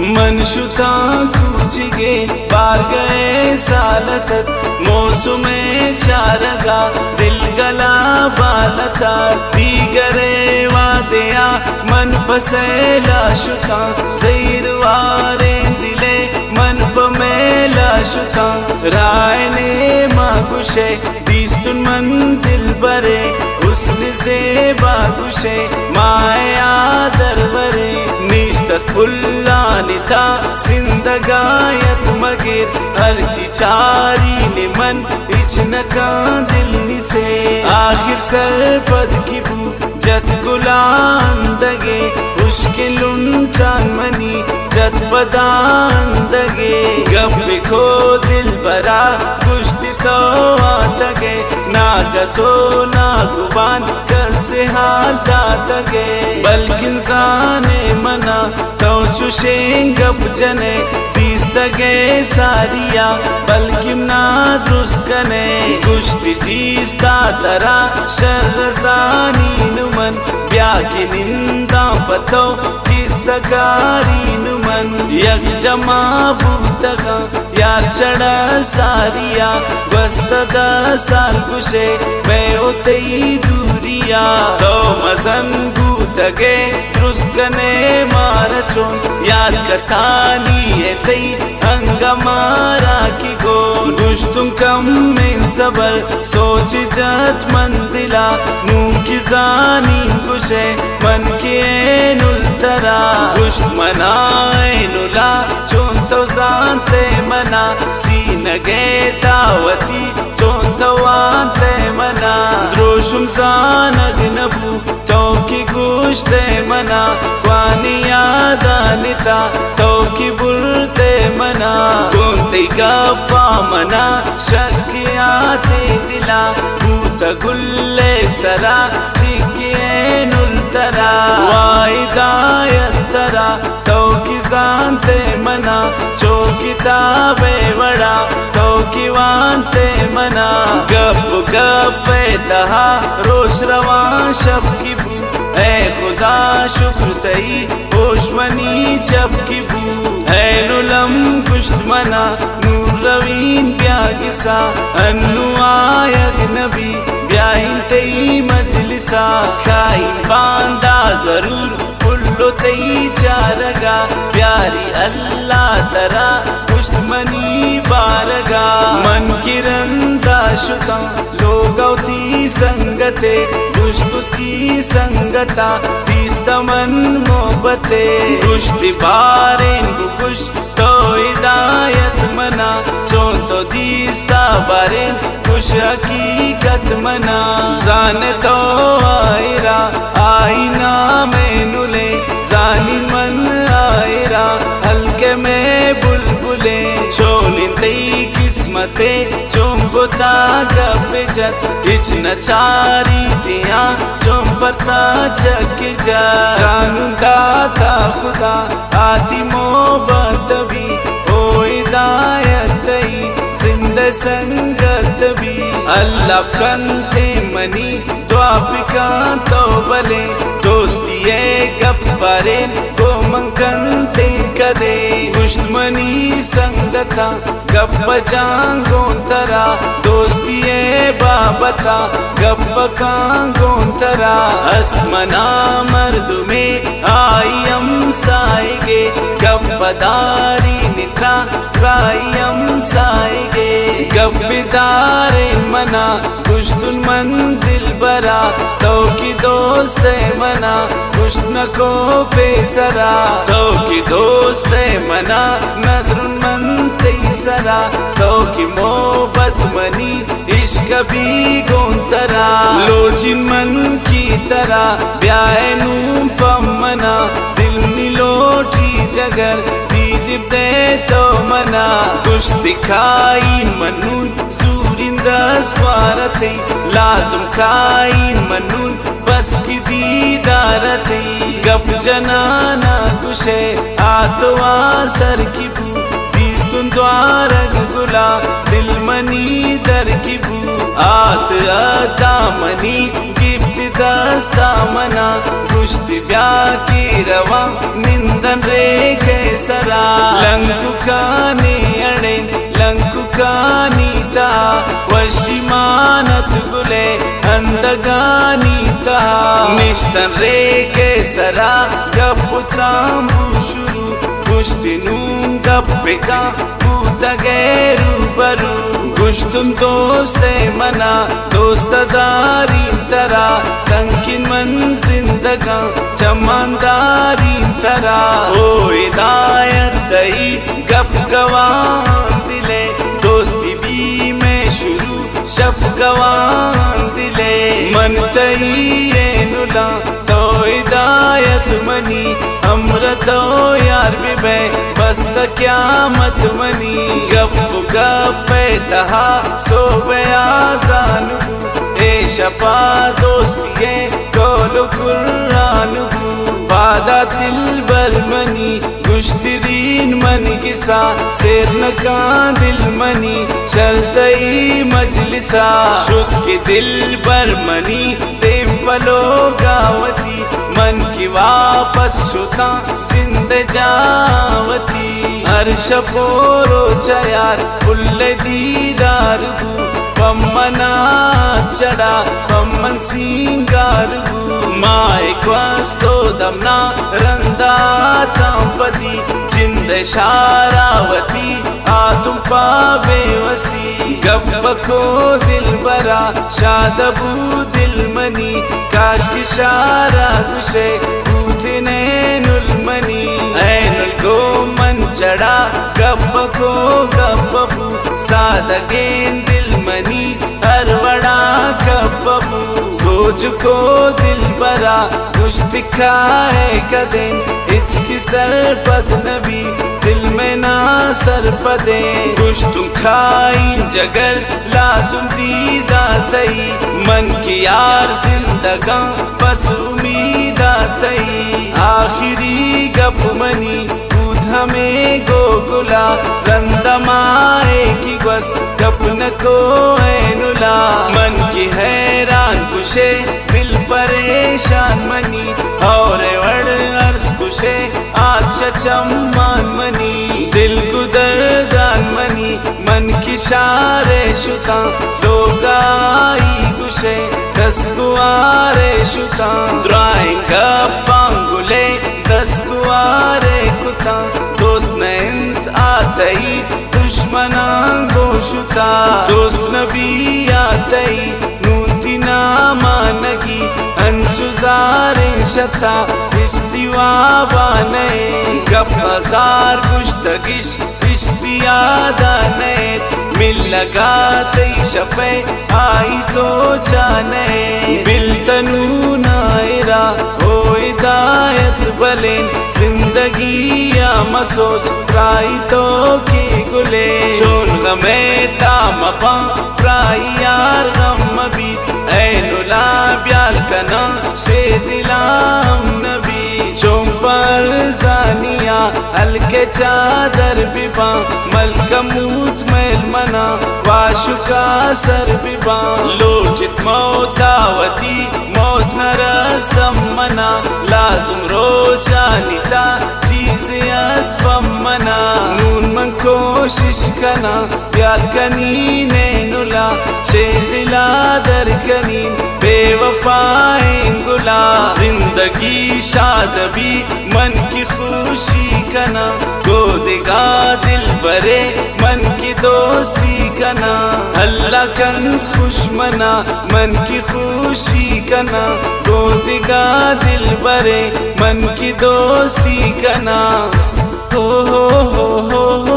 मन शुता कूचिगे पार गए सालतत मौसुमे चारगा दिल गला बालता दीगरे वादया मन पसेला शुता सैरवारे दिले मन पमेला शुता राय ने मागुशे दीस्तुन मन दिल बरे हुस्न से बागुशे माया दरवरे निश्तत फुल्लानिता सिंदगायत मगिर हरची चारी ने मन इचनका दिल निसे आखिर सरपद की बू जत गुलांदगे मुश्किलुन चान मनी जत पदांदगे गप्पे को दिल बरा कुश्ती तो आतगे नागतो नागुबान कसे हाल दातगे बल्कि इंसाने मना तो चुशें गप जने दीस्तगे सारिया बल्कि ना दुरुस्त कने कुश्ती दीस्ता तरा शर्रजानी नुमन ब्याकी निंदा पतो किसकारी नुमन यक जमा बूतगा यार चढ़ा सारिया बस्तदा साल कुशे मैं उतई दूरिया तो मजन बूतगे रुस्कने मार चोन यार कसानी है तई अंगमारा की गो गुश्तुम कम में सबर सोच जत मंदिला नूं की जानी कुशे मन के नुल तरा गुश्त मनाए नुला चोन तो जानते मना सीनगे दावती चोन तो आते मना द्रोशुम जानग नबू तो की गुश्ते मना क्वानी यादानिता तो की बुरते मना गुंते गप्पा मना शक्याते दिला भूत गुल्ले सरा चिकिए नुल तरा वाइदायत तरा तो की जानते मना चो किताबे बड़ा तो की वानते मना गप गप तहा रोज रवा शब की बू ऐ खुदा शुक्र तई होशमनी जब की बू ऐ नुलम कुश्त मना नूर रवीन ब्यागिसा अन्नु आयग नबी ब्याहिन तई मजलिसा खाइन बांदा जरूर फुल्लो तई चारगा प्यारी अल्लाह तरा कुश्त मनी बारगा मन किरंदा शुता लोगौती संगते दुष्टुती संगता तीस्तमन मोहब्बते कुश्ती बारें गुकुश तो हिदायत मना चों तो दीस्ता बारें कुश हकीकत मना जाने तो आयरा आईना में नुले जानी मन आयरा हल्के में बुलबुले छोलिन तई किस्मते चोंगोता गपे जत इचना चारी दिया चों पता चक जा कानून दाता खुदा आती मोहब्बत भी ओ हिदायत तई जिंदा संगत भी अल्लाह कंते मनी द्वापिका तो बले दोस्ती गप्पारे को मंकंते कदे दुश्मनी संगता गप्प जांगों तरा दोस्ती बाबता गप्प कांगों तरा असमना मर्द में आयम साएगे गप्पदारी नित्रा रायम साएगे गप्पदारे मना कुश्तुन मन दिल बरा तो की दोस्त मना कुश्तन को पेसरा तो की दोस्त मना नदरुन मन तेसरा तो की मोहब्बत मनी इश्क भी गोंतरा लोचिन मन की तरह ब्याहनू पमना दिल मिलोटी जगर दीदिब दे तो मना कुछ दिखाई मनून सूरिंदस वारते लाजम खाई मनून बस की दीदारते गप जनाना कुशे आतवा सर की बू दीस्तुन द्वारग गुला दिल मनी दर की बू आत आता मनी गिफ्त दस्ता मना कुश्ती ब्या की रवा निंदन रे कैसरा वशिमानत गुले अंदगानी तहा निश्तन रे के सरा गपुत्रांबु शुरू गुश्तिनूं गप्पेका पूतगेरू बरू गुश्तुन दोस्ते मना दोस्तदारी तरा तंकिन मन जिंदगा चमनदारी तरा ओ हिदायत दई गप गवान दिले दोस्ती भी में शुरू शब गवान दिले मन तई नुला तो हिदायत मनी अमृतो यार बिबे बस क्यामत मनी गप गप्पे तहा सोबे आजानु ए शपा दोस्तिये कोलो कुरानु वादा दिल बर मनी गुश्तिरीन मन किसा शेर नका दिल मनी चलतई मजलिसा शुद्ध के दिल बर मनी तेम पलो गावती मन की वापस शुता जिंद जावती अर्श पोरो चयार फुल्ले दीदार पम्मना चढ़ा पम्मन सिंगार माए क्वास्तो दमना रंदा तांपदी जिंद शारावती आतुम पावे वसी गप को दिल बरा शादबू दिल मनी काश की शारा गुशे पूतने नुल मनी ऐनुल गो मन चढ़ा गप को गपबू सादगेन दिल मनी अरवड़ा गपबू सोच को दिल बरा कुछ दिखाए कदें इचकी सरपद नबी दिल में ना सरपदे कुछ तुम खाई जगर लाजुम दीदा तई मन की यार जिंदगा बस उम्मीदा तई आखिरी गप मनी हमें गोगुला रंदमाए की गस कपन को ऐनुला मन की हैरान कुशे दिल परेशान मनी और वड़ अर्स कुशे आज चम्मान मनी दिल गुदरदान मनी मन की शारे शुता लोगाई कुशे दस गुआरे शुता ड्राइंग पांगुले दस गुआरे कुता दोस्त नंत आतई दुश्मना गोशुता दोस्त नबी आतई नूती नामानगी अंजुजारे शता इश्तिवा बाने गप हजार गुश्तगिश इश्तियादा नैत मिल लगा तई शपे आई सोचाने बिल तनू नायरा ओ हिदायत बलेन जिंदगी या मसोच प्राई तो की गुले शोन गमे तामपा प्राई यार गम बीत ऐनुला ब्याल कना शे दिलाम नबी चोम पर जानिया हल्के चादर बिबा मलकमूत मैल मना वाशुका सर बिबा लोचित मौतावती मौत न रस्तम मना लाजुम रोजानिता चीज अस्तम मना नून मन कोशिश कना प्यार कनी नैनुला छे दिला दर कनी बेवफाएं गुला जिंदगी शादबी मन की खुशी कना गोदेगा दिल बरे मन की दोस्ती कना अल्लाह कंद खुश मना मन की खुशी कना गोदेगा दिल बरे मन की दोस्ती कना हो